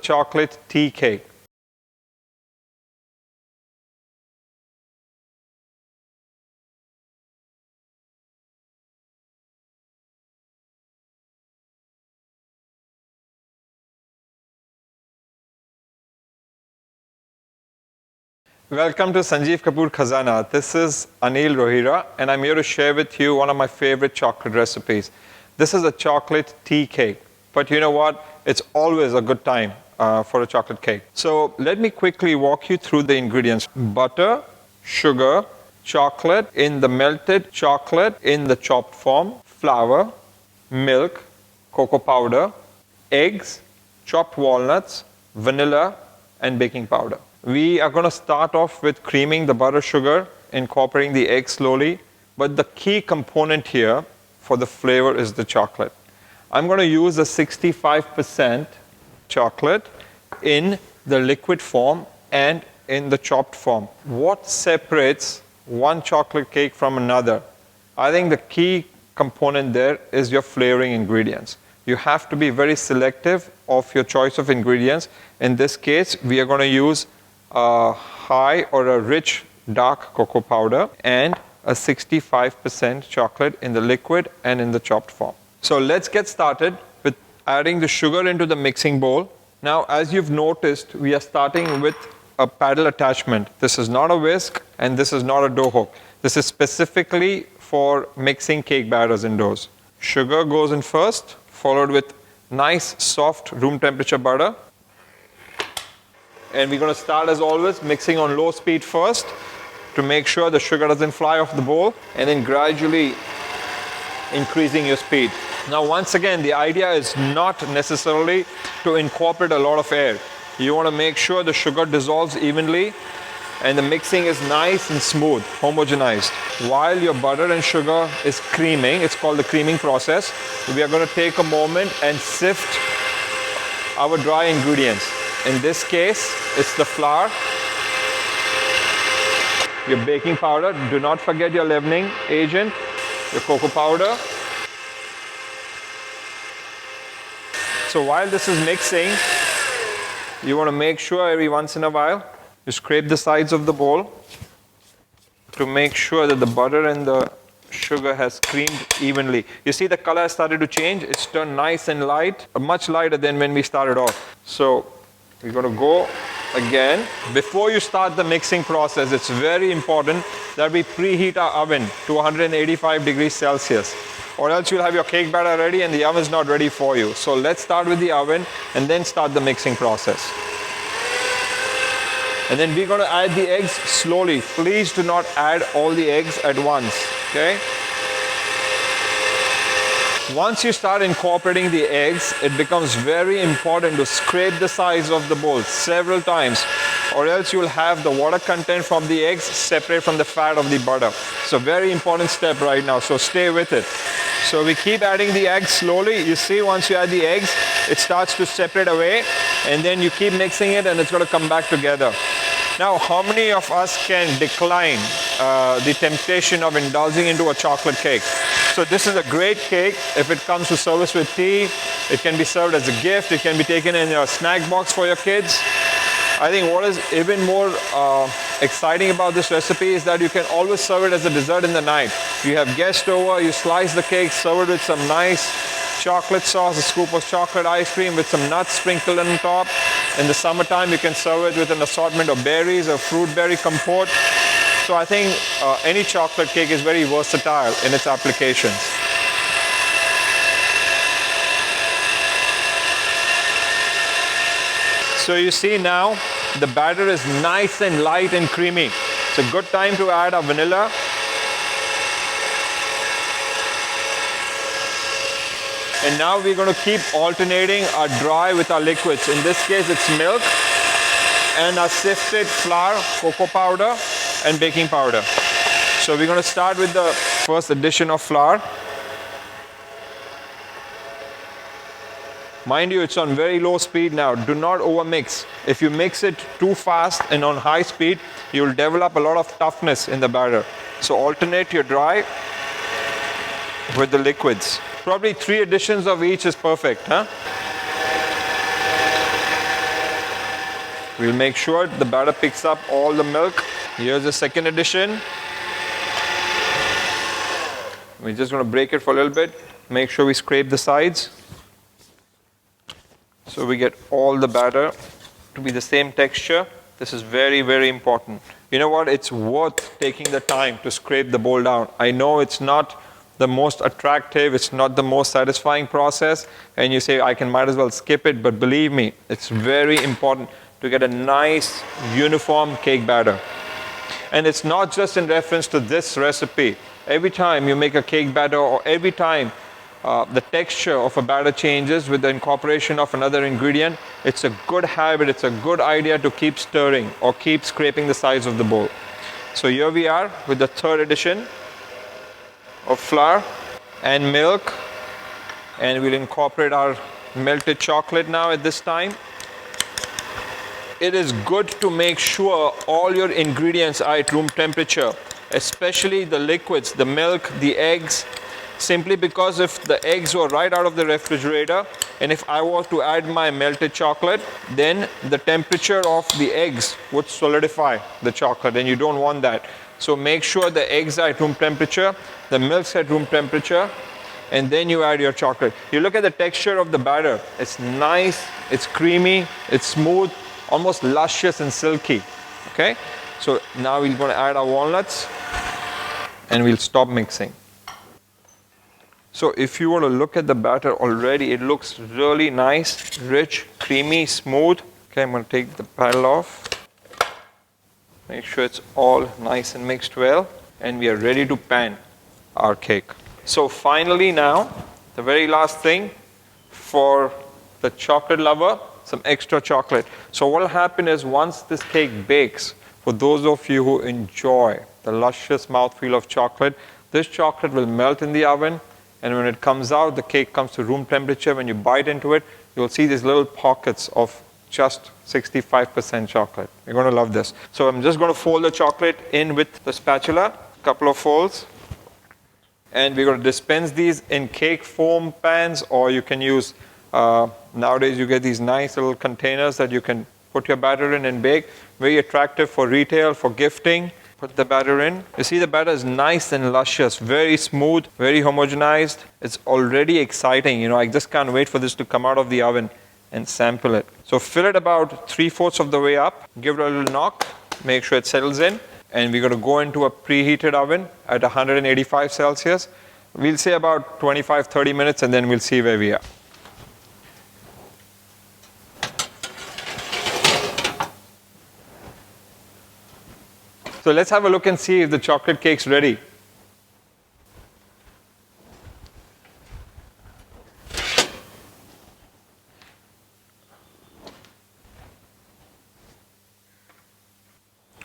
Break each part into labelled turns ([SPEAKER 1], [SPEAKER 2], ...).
[SPEAKER 1] chocolate tea cake. Welcome to Sanjeev Kapoor Khazana. This is Anil Rohira, and I'm here to share with you one of my favorite chocolate recipes. This is a chocolate tea cake, but you know what? It's always a good time for a chocolate cake. So let me quickly walk you through the ingredients. Butter, sugar, chocolate in the melted chocolate in the chopped form, flour, milk, cocoa powder, eggs, chopped walnuts, vanilla, and baking powder. We are going to start off with creaming the butter sugar, incorporating the egg slowly. But the key component here for the flavor is the chocolate. I'm going to use a 65% chocolate in the liquid form and in the chopped form. What separates one chocolate cake from another? I think the key component there is your flavoring ingredients. You have to be very selective of your choice of ingredients. In this case, we are going to use a high or a rich dark cocoa powder and a 65% chocolate in the liquid and in the chopped form. So let's get started with adding the sugar into the mixing bowl. Now, as you've noticed, we are starting with a paddle attachment. This is not a whisk and this is not a dough hook. This is specifically for mixing cake batters indoors. Sugar goes in first, followed with nice soft room temperature butter. And we're going to start, as always, mixing on low speed first to make sure the sugar doesn't fly off the bowl, and then gradually increasing your speed. Now, once again, the idea is not necessarily to incorporate a lot of air. You want to make sure the sugar dissolves evenly and the mixing is nice and smooth, homogenized. While your butter and sugar is creaming, it's called the creaming process, we are going to take a moment and sift our dry ingredients. In this case, it's the flour, your baking powder. Do not forget your leavening agent, your cocoa powder. So while this is mixing, you want to make sure every once in a while you scrape the sides of the bowl to make sure that the butter and the sugar has creamed evenly. You see the color has started to change. It's turned nice and light, much lighter than when we started off. So we're going to go again. Before you start the mixing process, it's very important that we preheat our oven to 185 degrees Celsius, or else you'll have your cake batter ready and the oven is not ready for you. So let's start with the oven and then start the mixing process. And then we're going to add the eggs slowly. Please do not add all the eggs at once, okay? Once you start incorporating the eggs, it becomes very important to scrape the sides of the bowl several times, or else you will have the water content from the eggs separate from the fat of the butter. It's a very important step right now, so stay with it. So we keep adding the eggs slowly. You see, once you add the eggs, it starts to separate away, and then you keep mixing it and it's going to come back together. Now, how many of us can decline the temptation of indulging into a chocolate cake? So this is a great cake if it comes to service with tea. It can be served as a gift. It can be taken in your snack box for your kids. I think what is even more exciting about this recipe is that you can always serve it as a dessert in the night. You have guests over, you slice the cake, serve it with some nice chocolate sauce, a scoop of chocolate ice cream with some nuts sprinkled on top. In the summertime, you can serve it with an assortment of berries or fruit berry compote. So I think any chocolate cake is very versatile in its applications. So you see now, the batter is nice and light and creamy. It's a good time to add our vanilla. And now we're going to keep alternating our dry with our liquids. In this case, it's milk and our sifted flour, cocoa powder, and baking powder. So we're going to start with the first addition of flour. Mind you, it's on very low speed now. Do not overmix. If you mix it too fast and on high speed, you will develop a lot of toughness in the batter. So alternate your dry with the liquids. Probably 3 additions of each is perfect, huh? We'll make sure the batter picks up all the milk. Here's the second addition. We're just going to break it for a little bit. Make sure we scrape the sides, so we get all the batter to be the same texture. This is very, very important. You know what? It's worth taking the time to scrape the bowl down. I know it's not the most attractive, it's not the most satisfying process, and you say, might as well skip it, but believe me, it's very important to get a nice, uniform cake batter. And it's not just in reference to this recipe. Every time you make a cake batter, or every time the texture of a batter changes with the incorporation of another ingredient, it's a good habit, it's a good idea to keep stirring or keep scraping the sides of the bowl. So here we are with the third addition of flour and milk, and we'll incorporate our melted chocolate now at this time. It is good to make sure all your ingredients are at room temperature, especially the liquids, the milk, the eggs, simply because if the eggs were right out of the refrigerator and if I were to add my melted chocolate, then the temperature of the eggs would solidify the chocolate, and you don't want that. So make sure the eggs are at room temperature, the milk's at room temperature, and then you add your chocolate. You look at the texture of the batter. It's nice, it's creamy, it's smooth, almost luscious and silky. Okay? So now we're going to add our walnuts and we'll stop mixing. So if you want to look at the batter already, it looks really nice, rich, creamy, smooth. Okay, I'm going to take the paddle off. Make sure it's all nice and mixed well. And we are ready to pan our cake. So finally now, the very last thing for the chocolate lover, some extra chocolate. So what will happen is once this cake bakes, for those of you who enjoy the luscious mouthfeel of chocolate, this chocolate will melt in the oven, and when it comes out, the cake comes to room temperature. When you bite into it, you'll see these little pockets of just 65% chocolate. You're going to love this. So I'm just going to fold the chocolate in with the spatula, a couple of folds. And we're going to dispense these in cake foam pans, or you can use, nowadays you get these nice little containers that you can put your batter in and bake. Very attractive for retail, for gifting. Put the batter in. You see the batter is nice and luscious, very smooth, very homogenized. It's already exciting. You know, I just can't wait for this to come out of the oven and sample it. So fill it about 3/4 of the way up. Give it a little knock. Make sure it settles in. And we're going to go into a preheated oven at 185 Celsius. We'll say about 25-30 minutes, and then we'll see where we are. So let's have a look and see if the chocolate cake's ready.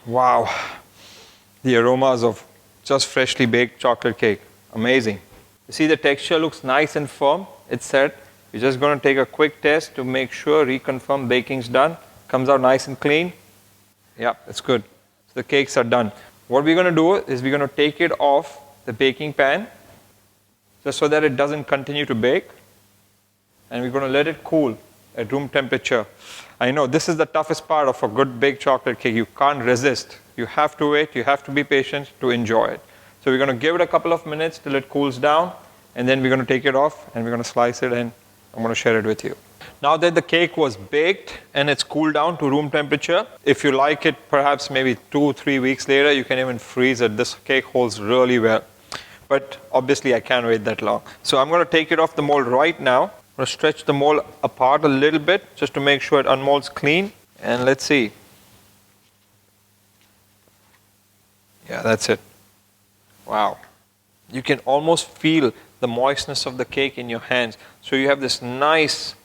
[SPEAKER 1] Wow. The aromas of just freshly baked chocolate cake. Amazing. You see the texture looks nice and firm. It's set. We're just going to take a quick test to make sure, reconfirm baking's done. Comes out nice and clean. Yeah, it's good. So the cakes are done. What we're going to do is we're going to take it off the baking pan just so that it doesn't continue to bake. And we're going to let it cool at room temperature. I know this is the toughest part of a good baked chocolate cake. You can't resist. You have to wait. You have to be patient to enjoy it. So we're going to give it a couple of minutes till it cools down, and then we're going to take it off and we're going to slice it, and I'm going to share it with you. Now that the cake was baked and it's cooled down to room temperature, if you like it perhaps maybe 2-3 weeks later, you can even freeze it. This cake holds really well. But obviously I can't wait that long. So I'm going to take it off the mold right now. I'm going to stretch the mold apart a little bit just to make sure it unmolds clean. And let's see. Yeah, that's it. Wow. You can almost feel the moistness of the cake in your hands. So you have this nice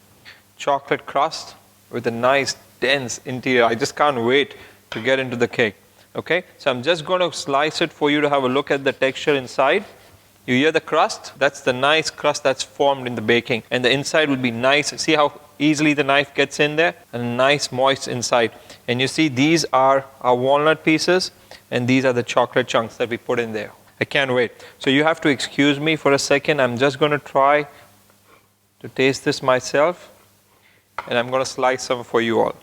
[SPEAKER 1] chocolate crust with a nice dense interior. I just can't wait to get into the cake. Okay, so I'm just going to slice it for you to have a look at the texture inside. You hear the crust? That's the nice crust that's formed in the baking. And the inside will be nice. See how easily the knife gets in there? And nice moist inside. And you see these are our walnut pieces, and these are the chocolate chunks that we put in there. I can't wait. So you have to excuse me for a second. I'm just going to try to taste this myself. And I'm going to slice some for you all.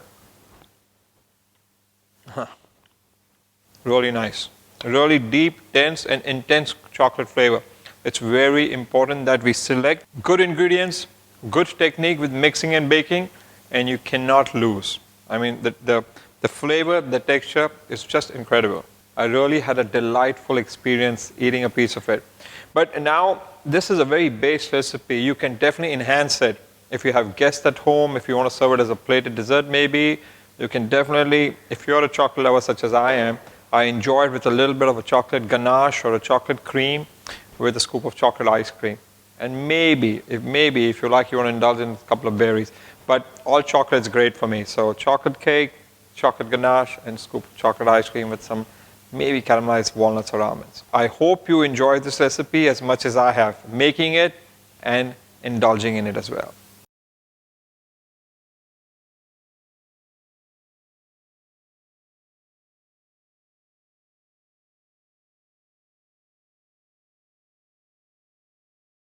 [SPEAKER 1] Really nice. Really deep, dense, and intense chocolate flavor. It's very important that we select good ingredients, good technique with mixing and baking, and you cannot lose. I mean, the flavor, the texture is just incredible. I really had a delightful experience eating a piece of it. But now, this is a very base recipe. You can definitely enhance it. If you have guests at home, if you want to serve it as a plated dessert maybe, you can definitely, if you're a chocolate lover such as I am, I enjoy it with a little bit of a chocolate ganache or a chocolate cream with a scoop of chocolate ice cream. And maybe if you like, you want to indulge in a couple of berries. But all chocolate is great for me. So chocolate cake, chocolate ganache, and scoop of chocolate ice cream with some maybe caramelized walnuts or almonds. I hope you enjoyed this recipe as much as I have, making it and indulging in it as well.